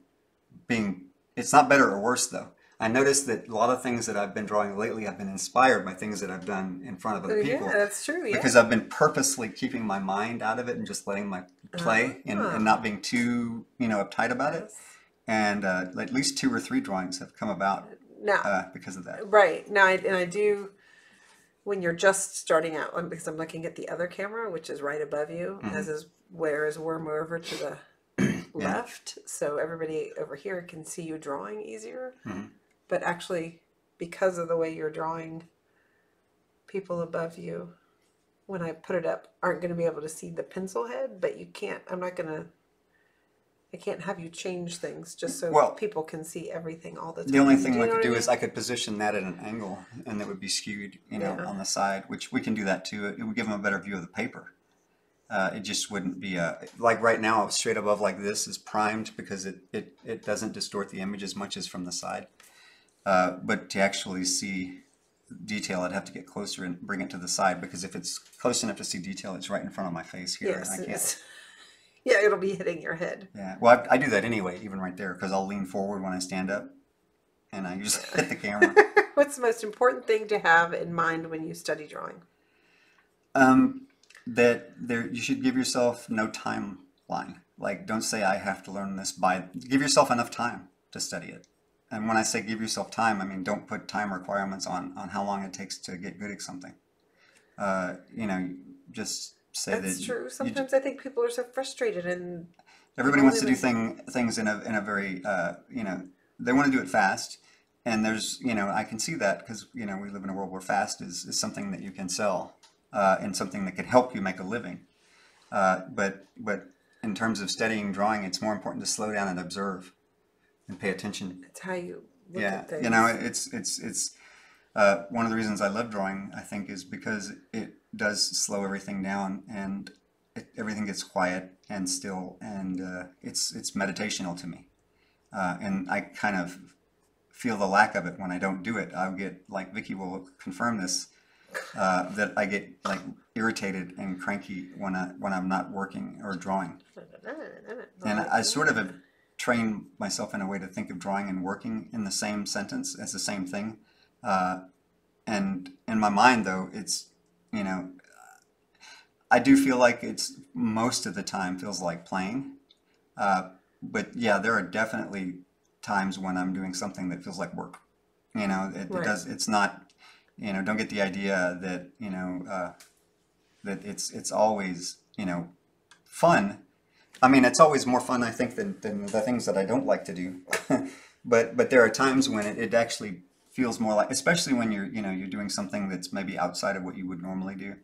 it's not better or worse though. I noticed that a lot of things that I've been drawing lately have been inspired by things that I've done in front of other people. Yeah, that's true. Yeah. Because I've been purposely keeping my mind out of it and just letting my play and not being too, uptight about it. And at least 2 or 3 drawings have come about because of that. Right. Now, I do, when you're just starting out, because I'm looking at the other camera, which is right above you, whereas we're more over to the left, so everybody over here can see you drawing easier. But actually, because of the way you're drawing, people above you, when I put it up, aren't going to be able to see the pencil head, but you can't, I I can't have you change things just so Well, people can see everything all the time. the only thing Do I you know could what I do mean? is I could position that at an angle and it would be skewed, Yeah. on the side, which we can do that too. It would give them a better view of the paper. It just wouldn't be like right now, straight above like this is primed because it doesn't distort the image as much as from the side. But to actually see detail, I'd have to get closer and bring it to the side because if it's close enough to see detail, it's right in front of my face here. Yes. And I can't. Yeah, it'll be hitting your head. Yeah. Well, I do that anyway, even right there, because I'll lean forward when I stand up and I usually hit the camera. What's the most important thing to have in mind when you study drawing? That you should give yourself no timeline. Like, don't say I have to learn this by. Give yourself enough time to study it. And when I say give yourself time, I mean don't put time requirements on how long it takes to get good at something. Just say That's that true. Sometimes I think people are so frustrated and everybody wants to do only things in a very they want to do it fast. And there's I can see that because we live in a world where fast is something that you can sell and something that can help you make a living. But in terms of studying drawing, it's more important to slow down and observe and pay attention. it's how you look Yeah, at things. it's one of the reasons I love drawing, I think, is because it does slow everything down and everything gets quiet and still, and it's meditational to me. And I kind of feel the lack of it when I don't do it. I'll get, like Vicky will confirm this, that I get like irritated and cranky when I'm not working or drawing. And I sort of have trained myself in a way to think of drawing and working in the same sentence as the same thing. And in my mind, though, it's, I do feel like it's most of the time feels like playing. But yeah, there are definitely times when I'm doing something that feels like work. It Right. does, it's not, don't get the idea that, that it's always, fun. I mean, it's always more fun, I think, than the things that I don't like to do. But there are times when it actually feels more like, especially when you're doing something that's maybe outside of what you would normally do.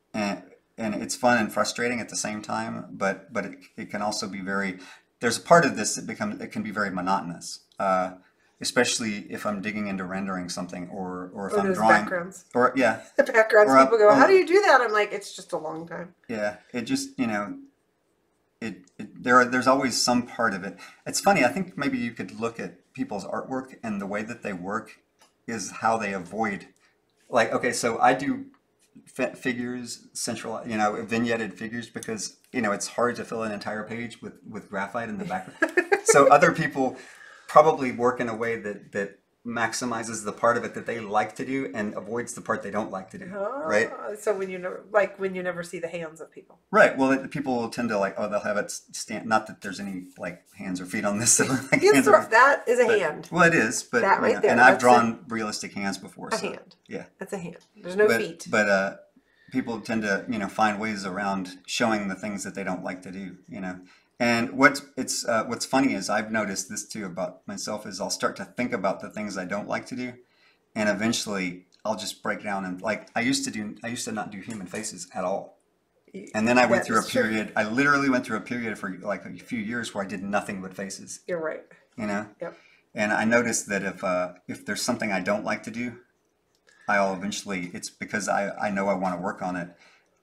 And it's fun and frustrating at the same time, but it can also be there's a part of this it can be very monotonous. Especially if I'm digging into rendering something or if Or I'm those drawing. backgrounds. Or yeah. The backgrounds, Or people go, how do you do that? I'm like, it's just a long time. Yeah, it just, there's always some part of it. It's funny, I think maybe you could look at people's artwork and the way that they work is how they avoid, like, okay, so I do figures, vignetted figures because, it's hard to fill an entire page with graphite in the background. So other people probably work in a way that maximizes the part of it that they like to do and avoids the part they don't like to do, right? So when you never see the hands of people. Right. Well, people will tend to they'll have it stand. Not that there's any like hands or feet on this. Like Yes, that is a hand. Well, it is, but That right there, and I've that's drawn realistic hands before. A So, hand. yeah. That's a hand. There's no feet. But people tend to find ways around showing the things that they don't like to do. And what's funny is I've noticed this too about myself is I'll start to think about the things I don't like to do, and eventually I'll just break down and like I used to not do human faces at all. And then I went through a period. I literally went through a period for like a few years where I did nothing but faces. You're right. Yep. And I noticed that if there's something I don't like to do, I'll eventually. It's because I know I want to work on it,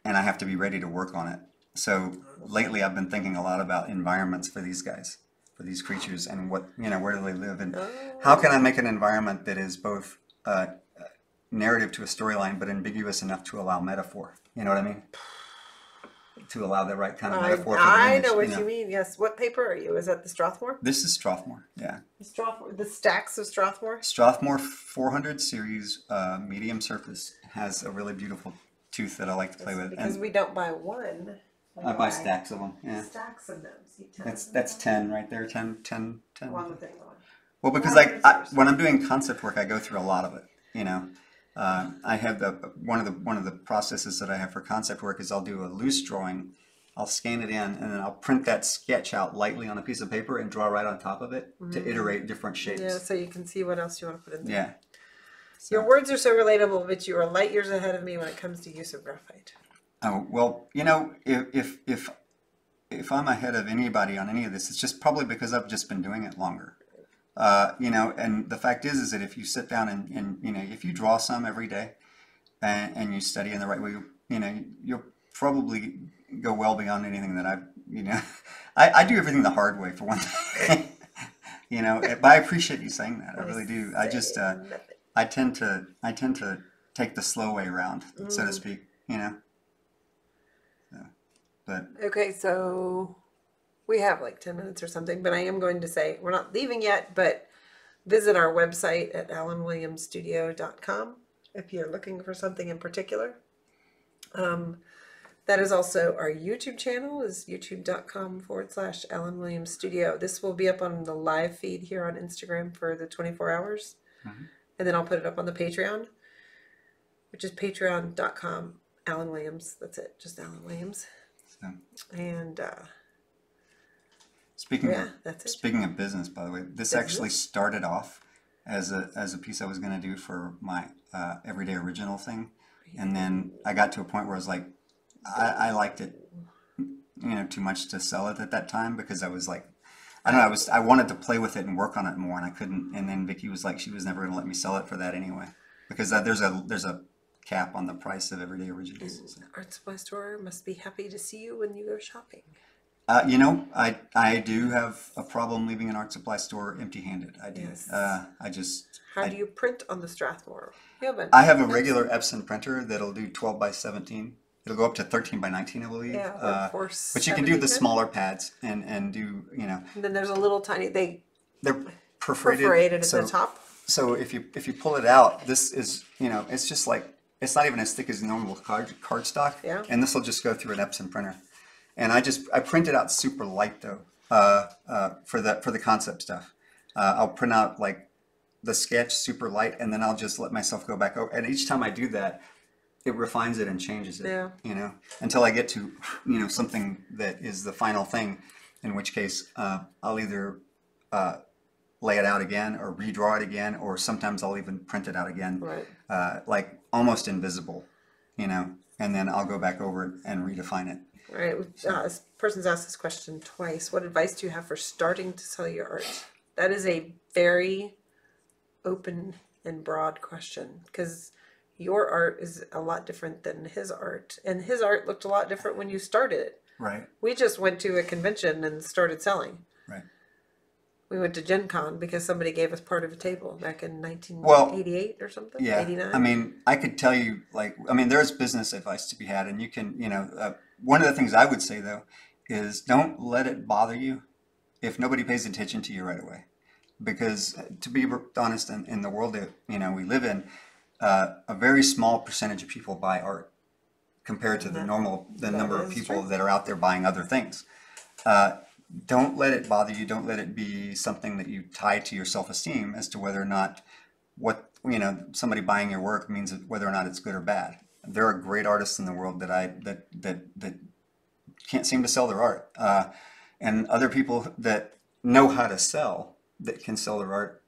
and I have to be ready to work on it. So lately, I've been thinking a lot about environments for these guys, for these creatures, and where do they live, and how can I make an environment that is both narrative to a storyline, but ambiguous enough to allow metaphor. You know what I mean? To allow the right kind of metaphor. For the I image, know what you mean. Yes. What paper are you? Is that the Strathmore? This is Strathmore. Yeah. The stacks of Strathmore. Strathmore 400 series medium surface has a really beautiful tooth that I like to play with. Because we don't buy one. I buy stacks of them. Yeah. Stacks of them. See, That's 10 right there. 10. One with it. Well, because when I'm doing concept work, I go through a lot of it. I have one of the processes that I have for concept work is I'll do a loose drawing, I'll scan it in, and then I'll print that sketch out lightly on a piece of paper and draw right on top of it to iterate different shapes. Yeah, so you can see what else you want to put in there. Yeah. So, your words are so relatable, but you are light years ahead of me when it comes to use of graphite. oh well, if if I'm ahead of anybody on any of this, it's just probably because I've just been doing it longer. You know, and the fact is that if you sit down and you know, if you draw some every day and you study in the right way, you know, you'll probably go well beyond anything that I've, you know, I do everything the hard way for one thing, you know, but I appreciate you saying that. I really do. I just, I tend to take the slow way around, so to speak, you know. So, but Okay, so we have like 10 minutes or something, but I am going to say we're not leaving yet, but visit our website at alanwilliamsstudio.com if you're looking for something in particular. That is also our YouTube channel, is youtube.com/Alan Williams Studio. This will be up on the live feed here on Instagram for the 24 hours. And then I'll put it up on the Patreon, which is patreon.com, Alan Williams. That's it, just Alan Williams. so. And that's it. Speaking of business, by the way, this actually started off as a piece I was going to do for my Everyday Original thing, and then I got to a point where I was like, I liked it, you know, too much to sell it at that time, because I was like, I don't know, I wanted to play with it and work on it more, and I couldn't. And then Vicky was like, she was never going to let me sell it for that anyway, because there's a cap on the price of Everyday Originals. So. Art Supply Store must be happy to see you when you go shopping. You know, I do have a problem leaving an art supply store empty-handed. I do. Yes. How do you print on the Strathmore? I have a regular Epson printer that'll do 12 by 17. It'll go up to 13 by 19, I believe. Yeah, but you can do the smaller pads and do, you know. And then there's a little tiny, they're perforated at the top. So if you pull it out, this is, you know, it's just like, it's not even as thick as normal cardstock. Yeah. And this will just go through an Epson printer. And I print it out super light though, for the concept stuff. I'll print out like the sketch super light, and then I'll just let myself go back over. And each time I do that, it refines it and changes it, you know, until I get to, you know, something that is the final thing, in which case I'll either lay it out again or redraw it again, or sometimes I'll even print it out again, Right. like almost invisible, you know, and then I'll go back over it and redefine it. Right. This person's asked this question twice. What advice do you have for starting to sell your art? That is a very open and broad question, because your art is a lot different than his art, and his art looked a lot different when you started it. Right. We just went to a convention and started selling. Right. We went to Gen Con because somebody gave us part of a table back in 1988 or something. Yeah. 89. I mean, I could tell you, like, I mean, there's business advice to be had, and you can, you know, one of the things I would say though is don't let it bother you if nobody pays attention to you right away, because to be honest, in the world that, you know, we live in, a very small percentage of people buy art compared to the number of people that are out there buying other things. Don't let it bother you. Don't let it be something that you tie to your self-esteem as to whether or not what, you know, somebody buying your work means whether or not it's good or bad. There are great artists in the world that can't seem to sell their art, and other people that know how to sell that can sell their art,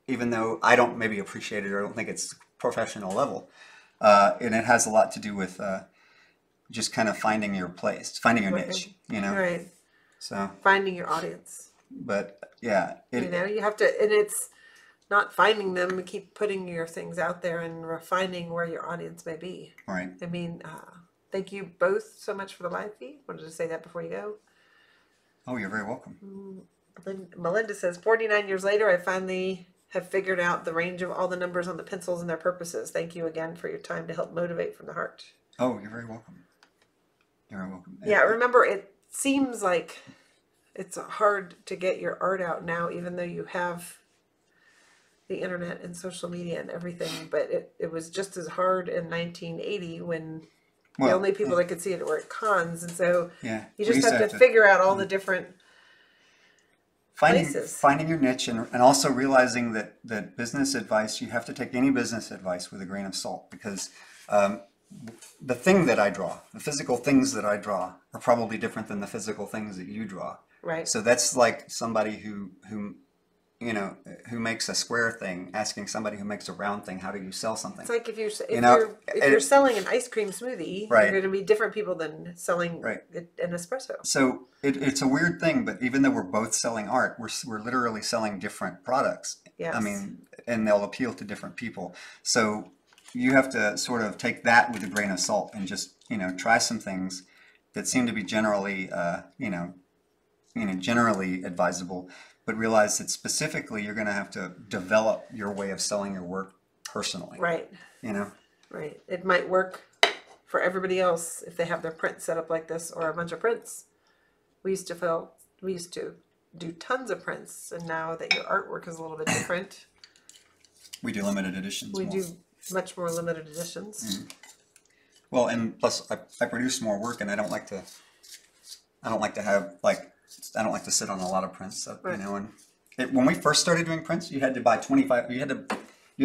even though I don't maybe appreciate it or I don't think it's professional level. And it has a lot to do with just kind of finding your place, finding your niche, you know. Right. So finding your audience. But yeah, you know, you have to, and it's not finding them, and keep putting your things out there and refining where your audience may be. Right. I mean, thank you both so much for the live feed. Wanted to say that before you go. Oh, you're very welcome. Melinda says, 49 years later, I finally have figured out the range of all the numbers on the pencils and their purposes. Thank you again for your time to help motivate from the heart. Oh, you're very welcome. You're very welcome. Yeah, remember, it seems like it's hard to get your art out now, even though you have the internet and social media and everything, but it was just as hard in 1980 when the only people that could see it were at cons, and so you just have to figure out all the different places. Finding your niche, and also realizing that business advice, you have to take any business advice with a grain of salt, because the thing that I draw, the physical things that I draw, are probably different than the physical things that you draw. Right. So that's like somebody who you know, who makes a square thing asking somebody who makes a round thing, how do you sell something? It's like if You know, you're selling an ice cream smoothie, Right. you're going to be different people than selling Right. an espresso. So it's a weird thing, but even though we're both selling art, we're literally selling different products. Yes. I mean, and they'll appeal to different people. So you have to sort of take that with a grain of salt and just, you know, try some things that seem to be generally, generally advisable, but realize that specifically you're going to have to develop your way of selling your work personally. Right. You know? Right. It might work for everybody else if they have their print set up like this or a bunch of prints. We used to do tons of prints, and now that your artwork is a little bit different, We do limited editions we more. do much more limited editions. Well, and plus I produce more work, and I don't like to have like, I don't like to sit on a lot of prints. So, Right. you know, and when we first started doing prints, you had to buy 25. You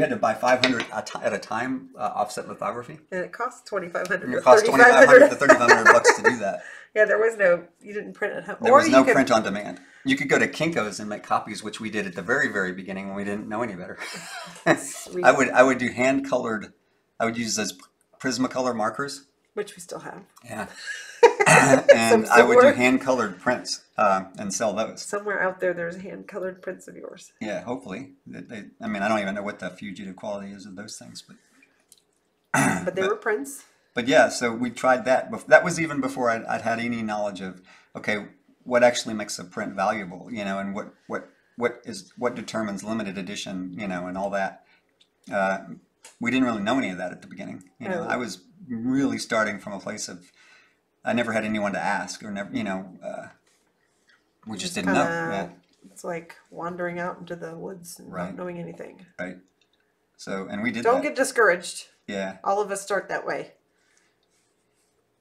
had to buy 500 at a time, offset lithography. And it costs $2,500 And to it cost $2,500 to $3,500 to do that. Yeah, there was you didn't print at home. There was no print on demand. You could go to Kinko's and make copies, which we did at the very, very beginning when we didn't know any better. I would do hand colored. I would use those Prismacolor markers. Which we still have. Yeah. And I would do somewhere. hand colored prints and sell those. Somewhere out there's hand colored prints of yours. Yeah, hopefully. I mean, I don't even know what the fugitive quality is of those things, but But they were prints. But yeah, so we tried that. That was even before I'd had any knowledge of, okay, what actually makes a print valuable, you know, and what determines limited edition, you know, and all that. We didn't really know any of that at the beginning. You know, I was really starting from a place of, I never had anyone to ask, or never, you know, we just didn't know. Yeah. It's like wandering out into the woods and Right. not knowing anything. Right. So, and we did Don't that. get discouraged. Yeah. All of us start that way.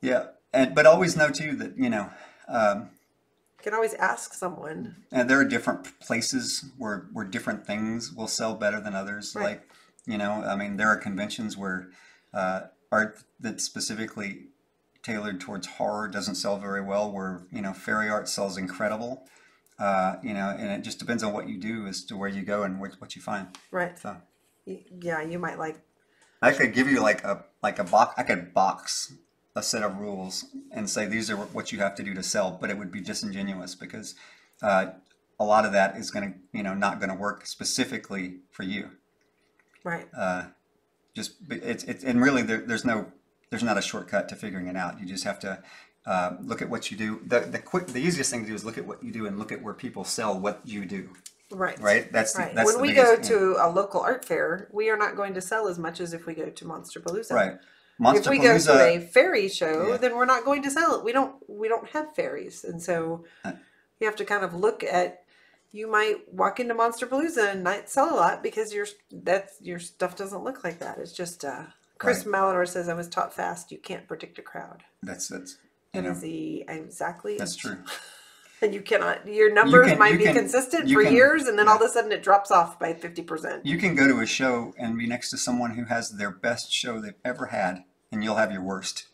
Yeah. But always know too that, you know, You can always ask someone. and there are different places where different things will sell better than others. Right. Like, you know, I mean, there are conventions where art that's specifically tailored towards horror doesn't sell very well, where, you know, fairy art sells incredible. You know, and it just depends on what you do as to where you go and what you find. Right. So Yeah, you might like. I could give you like a box. I could box a set of rules and say these are what you have to do to sell, but it would be disingenuous because a lot of that is going to, you know, not going to work specifically for you. Right. And really there's not a shortcut to figuring it out. You just have to look at what you do. The easiest thing to do is look at what you do and look at where people sell what you do. Right. Right. That's Right. that's When the we biggest, go to a local art fair, we are not going to sell as much as if we go to Monsterpalooza. right. If we go to Monsterpalooza. a fairy show, Yeah. then we're not going to sell it. We don't have fairies, and so you have to kind of look at. You might walk into Monsterpalooza and not sell a lot because your stuff doesn't look like that. It's just Chris Right. Malador says, "I was taught fast. You can't predict a crowd." That's you And know, is he exactly? that's true. And you cannot. Your numbers can- might you be can- consistent you for can- years, and then yeah. all of a sudden it drops off by 50%. You can go to a show and be next to someone who has their best show they've ever had, and you'll have your worst.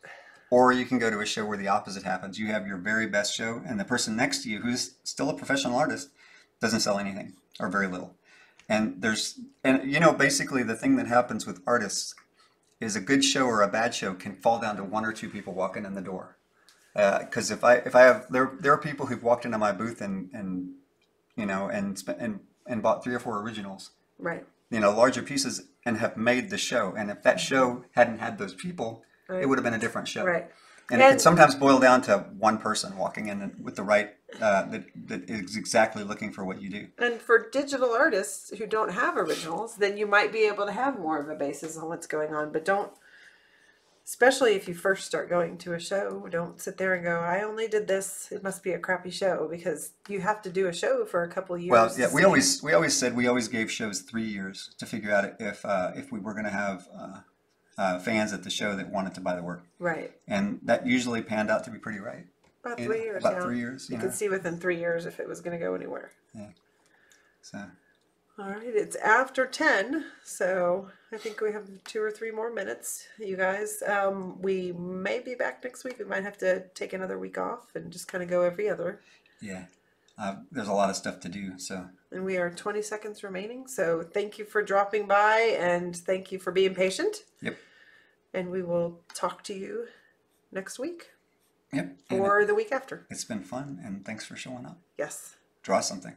Or you can go to a show where the opposite happens. You have your very best show, and the person next to you, who's still a professional artist, doesn't sell anything or very little. And you know, basically the thing that happens with artists is a good show or a bad show can fall down to one or two people walking in the door. Because if I have there are people who've walked into my booth and you know and bought 3 or 4 originals, Right. you know, larger pieces, and have made the show. And if that show hadn't had those people, Right. it would have been a different show. Right. And it can sometimes boil down to one person walking in with the right that is exactly looking for what you do. And for digital artists who don't have originals, then you might be able to have more of a basis on what's going on. But don't, especially if you first start going to a show, don't sit there and go, I only did this. It must be a crappy show, because you have to do a show for a couple of years. Well, yeah, to we see. always gave shows 3 years to figure out if we were going to have fans at the show that wanted to buy the work, Right. and that usually panned out to be pretty right. About You 3 know, years. about yeah. 3 years, You you could know. see within 3 years if it was going to go anywhere. So All right, it's after 10, so I think we have 2 or 3 more minutes, you guys. We may be back next week. We might have to take another week off and just kind of go every other. yeah, there's a lot of stuff to do. So And we are 20 seconds remaining. So thank you for dropping by and thank you for being patient. yep, And we will talk to you next week yep. And or the week after. it's been fun, and thanks for showing up. Yes. Draw something.